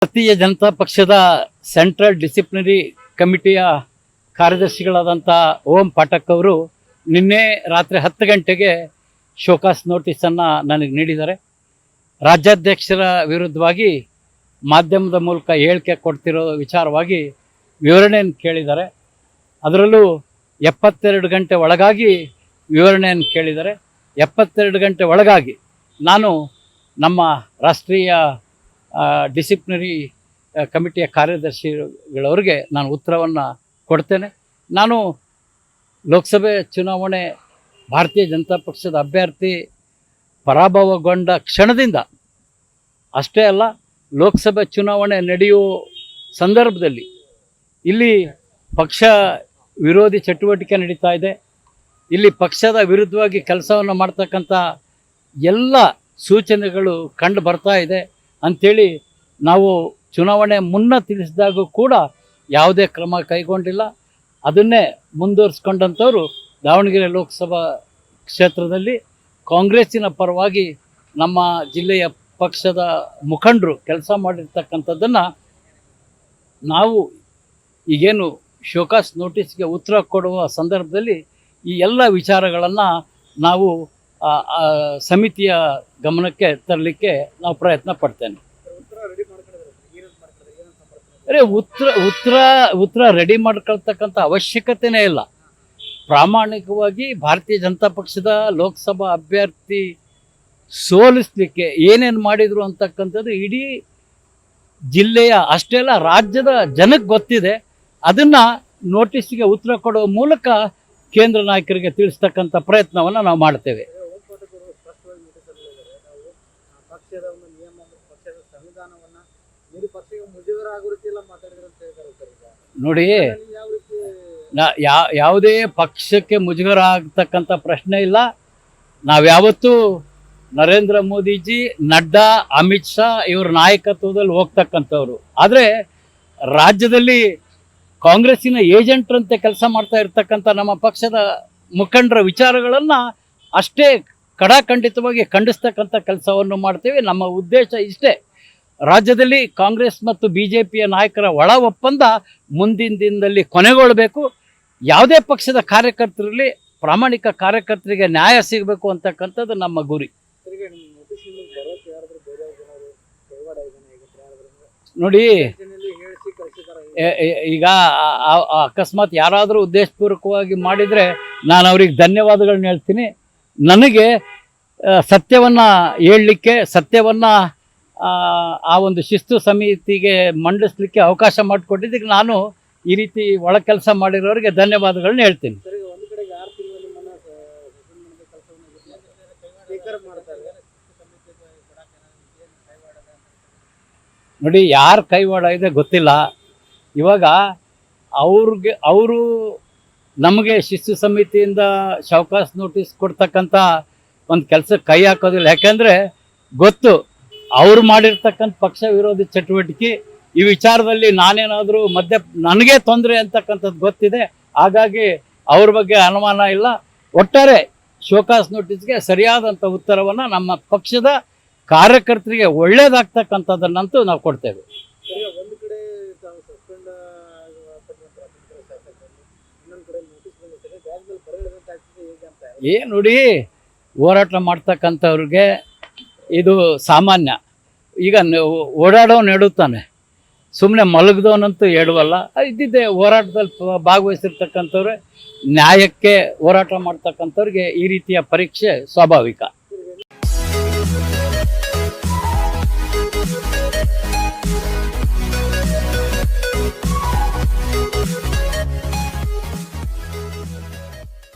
ಭಾರತೀಯ ಜನತಾ ಪಕ್ಷದ central disciplinary ಕಮಿಟಿಯ ಕಾರ್ಯದರ್ಶಿಗಳಾದಂಥ ಓಂ ಪಾಠಕ್ ಅವರು ನಿನ್ನೆ ರಾತ್ರಿ 10 ಗಂಟೆಗೆ ಶೋಕಾಸ್ ನೋಟಿಸನ್ನು ನನಗೆ ನೀಡಿದ್ದಾರೆ. ರಾಜ್ಯಾಧ್ಯಕ್ಷರ ವಿರುದ್ಧವಾಗಿ ಮಾಧ್ಯಮದ ಮೂಲಕ ಹೇಳಿಕೆ ಕೊಡ್ತಿರೋ ವಿಚಾರವಾಗಿ ವಿವರಣೆಯನ್ನು ಕೇಳಿದ್ದಾರೆ. ಅದರಲ್ಲೂ 72 ಗಂಟೆ ಒಳಗಾಗಿ ವಿವರಣೆಯನ್ನು ಕೇಳಿದ್ದಾರೆ. 72 ಗಂಟೆ ಒಳಗಾಗಿ ನಾನು ನಮ್ಮ ರಾಷ್ಟ್ರೀಯ ಡಿಸಿಪ್ಲಿನರಿ ಕಮಿಟಿಯ ಕಾರ್ಯದರ್ಶಿಗಳವರಿಗೆ ನಾನು ಉತ್ತರವನ್ನು ಕೊಡ್ತೇನೆ. ನಾನು ಲೋಕಸಭೆ ಚುನಾವಣೆ ಭಾರತೀಯ ಜನತಾ ಪಕ್ಷದ ಅಭ್ಯರ್ಥಿ ಪರಾಭವಗೊಂಡ ಕ್ಷಣದಿಂದ ಅಷ್ಟೇ ಅಲ್ಲ, ಲೋಕಸಭೆ ಚುನಾವಣೆ ನಡೆಯುವ ಸಂದರ್ಭದಲ್ಲಿ ಇಲ್ಲಿ ಪಕ್ಷ ವಿರೋಧಿ ಚಟುವಟಿಕೆ ನಡೀತಾ ಇದೆ. ಇಲ್ಲಿ ಪಕ್ಷದ ವಿರುದ್ಧವಾಗಿ ಕೆಲಸವನ್ನು ಮಾಡ್ತಕ್ಕಂಥ ಎಲ್ಲ ಸೂಚನೆಗಳು ಕಂಡು ಬರ್ತಾ ಇದೆ ಅಂಥೇಳಿ ನಾವು ಚುನಾವಣೆ ಮುನ್ನ ತಿಳಿಸಿದಾಗೂ ಕೂಡ ಯಾವುದೇ ಕ್ರಮ ಕೈಗೊಂಡಿಲ್ಲ. ಅದನ್ನೇ ಮುಂದುವರಿಸ್ಕೊಂಡಂಥವರು ದಾವಣಗೆರೆ ಲೋಕಸಭಾ ಕ್ಷೇತ್ರದಲ್ಲಿ ಕಾಂಗ್ರೆಸ್ಸಿನ ಪರವಾಗಿ ನಮ್ಮ ಜಿಲ್ಲೆಯ ಪಕ್ಷದ ಮುಖಂಡರು ಕೆಲಸ ಮಾಡಿರ್ತಕ್ಕಂಥದ್ದನ್ನು ನಾವು ಈಗೇನು ಶೋಕಾಸ್ ನೋಟಿಸ್ಗೆ ಉತ್ತರ ಕೊಡುವ ಸಂದರ್ಭದಲ್ಲಿ ಈ ಎಲ್ಲ ವಿಚಾರಗಳನ್ನು ನಾವು ಸಮಿತಿಯ ಗಮನಕ್ಕೆ ತರಲಿಕ್ಕೆ ನಾವು ಪ್ರಯತ್ನ ಪಡ್ತೇನೆ. ಉತ್ತರ ರೆಡಿ ಮಾಡ್ಕೊಳ್ತಕ್ಕಂಥ ಅವಶ್ಯಕತೆನೇ ಇಲ್ಲ. ಪ್ರಾಮಾಣಿಕವಾಗಿ ಭಾರತೀಯ ಜನತಾ ಪಕ್ಷದ ಲೋಕಸಭಾ ಅಭ್ಯರ್ಥಿ ಸೋಲಿಸಲಿಕ್ಕೆ ಏನೇನು ಮಾಡಿದರು ಅಂತಕ್ಕಂಥದ್ದು ಇಡೀ ಜಿಲ್ಲೆಯ ಅಷ್ಟೇ ಅಲ್ಲ ರಾಜ್ಯದ ಜನಕ್ಕೆ ಗೊತ್ತಿದೆ. ಅದನ್ನು ನೋಟಿಸ್ಗೆ ಉತ್ತರ ಕೊಡುವ ಮೂಲಕ ಕೇಂದ್ರ ನಾಯಕರಿಗೆ ತಿಳಿಸ್ತಕ್ಕಂಥ ಪ್ರಯತ್ನವನ್ನು ನಾವು ಮಾಡ್ತೇವೆ. ನೋಡಿ, ಯಾವುದೇ ಪಕ್ಷಕ್ಕೆ ಮುಜುಗರ ಆಗ್ತಕ್ಕಂಥ ಪ್ರಶ್ನೆ ಇಲ್ಲ. ನಾವ್ಯಾವತ್ತೂ ನರೇಂದ್ರ ಮೋದಿಜಿ, ನಡ್ಡಾ, ಅಮಿತ್ ಶಾ ಇವರ ನಾಯಕತ್ವದಲ್ಲಿ ಹೋಗ್ತಕ್ಕಂಥವ್ರು. ಆದರೆ ರಾಜ್ಯದಲ್ಲಿ ಕಾಂಗ್ರೆಸ್ಸಿನ ಏಜೆಂಟ್ರಂತೆ ಕೆಲಸ ಮಾಡ್ತಾ ಇರ್ತಕ್ಕಂಥ ನಮ್ಮ ಪಕ್ಷದ ಮುಖಂಡರ ವಿಚಾರಗಳನ್ನು ಅಷ್ಟೇ ಕಡಾಖಂಡಿತವಾಗಿ ಖಂಡಿಸ್ತಕ್ಕಂಥ ಕೆಲಸವನ್ನು ಮಾಡ್ತೇವೆ. ನಮ್ಮ ಉದ್ದೇಶ ಇಷ್ಟೇ, ರಾಜ್ಯದಲ್ಲಿ ಕಾಂಗ್ರೆಸ್ ಮತ್ತು BJPಯ ನಾಯಕರ ಒಳ ಒಪ್ಪಂದ ಮುಂದಿನ ದಿನದಲ್ಲಿ ಕೊನೆಗೊಳ್ಳಬೇಕು. ಯಾವುದೇ ಪಕ್ಷದ ಕಾರ್ಯಕರ್ತರಲ್ಲಿ ಪ್ರಾಮಾಣಿಕ ಕಾರ್ಯಕರ್ತರಿಗೆ ನ್ಯಾಯ ಸಿಗಬೇಕು ಅಂತಕ್ಕಂಥದ್ದು ನಮ್ಮ ಗುರಿ. ನೋಡಿ, ಈಗ ಅಕಸ್ಮಾತ್ ಯಾರಾದರೂ ಉದ್ದೇಶಪೂರ್ವಕವಾಗಿ ಮಾಡಿದರೆ ನಾನು ಅವ್ರಿಗೆ ಧನ್ಯವಾದಗಳನ್ನ ಹೇಳ್ತೀನಿ. ನನಗೆ ಸತ್ಯವನ್ನು ಹೇಳಲಿಕ್ಕೆ, ಸತ್ಯವನ್ನು ಆ ಒಂದು ಶಿಸ್ತು ಸಮಿತಿಗೆ ಮಂಡಿಸಲಿಕ್ಕೆ ಅವಕಾಶ ಮಾಡಿಕೊಟ್ಟಿದ್ದಕ್ಕೆ ನಾನು ಈ ರೀತಿ ಒಳ ಕೆಲಸ ಮಾಡಿರೋರಿಗೆ ಧನ್ಯವಾದಗಳನ್ನ ಹೇಳ್ತೀನಿ. ನೋಡಿ, ಯಾರು ಕೈವಾಡ ಇದೆ ಗೊತ್ತಿಲ್ಲ. ಇವಾಗ ಅವರು ನಮಗೆ ಶಿಸ್ತು ಸಮಿತಿಯಿಂದ ಶೌಕಾಸ್ ನೋಟಿಸ್ ಕೊಡ್ತಕ್ಕಂಥ ಒಂದು ಕೆಲಸಕ್ಕೆ ಕೈ ಹಾಕೋದಿಲ್ಲ. ಯಾಕೆಂದರೆ ಗೊತ್ತು ಅವ್ರು ಮಾಡಿರ್ತಕ್ಕಂಥ ಪಕ್ಷ ವಿರೋಧಿ ಚಟುವಟಿಕೆ. ಈ ವಿಚಾರದಲ್ಲಿ ನಾನೇನಾದರೂ ನನಗೆ ತೊಂದರೆ ಅಂತಕ್ಕಂಥದ್ದು ಗೊತ್ತಿದೆ. ಹಾಗಾಗಿ ಅವ್ರ ಬಗ್ಗೆ ಅನುಮಾನ ಇಲ್ಲ. ಒಟ್ಟಾರೆ ಶೋಕಾಸ್ ನೋಟಿಸ್ಗೆ ಸರಿಯಾದಂಥ ಉತ್ತರವನ್ನು ನಮ್ಮ ಪಕ್ಷದ ಕಾರ್ಯಕರ್ತರಿಗೆ ಒಳ್ಳೇದಾಗ್ತಕ್ಕಂಥದ್ದನ್ನಂತೂ ನಾವು ಕೊಡ್ತೇವೆ. ನೋಡಿ, ಹೋರಾಟ ಮಾಡ್ತಕ್ಕಂಥವ್ರಿಗೆ ಇದು ಸಾಮಾನ್ಯ. ಈಗ ಓಡಾಡೋನು ಎಡುತ್ತಾನೆ, ಸುಮ್ಮನೆ ಮಲಗಿದವನಂತೂ ಎಡುವಲ್ಲ. ಇದ್ದಿದ್ದೆ ಹೋರಾಟದಲ್ಲಿ ಭಾಗವಹಿಸಿರ್ತಕ್ಕಂಥವ್ರೆ, ನ್ಯಾಯಕ್ಕೆ ಹೋರಾಟ ಮಾಡ್ತಕ್ಕಂಥವ್ರಿಗೆ ಈ ರೀತಿಯ ಪರೀಕ್ಷೆ ಸ್ವಾಭಾವಿಕ.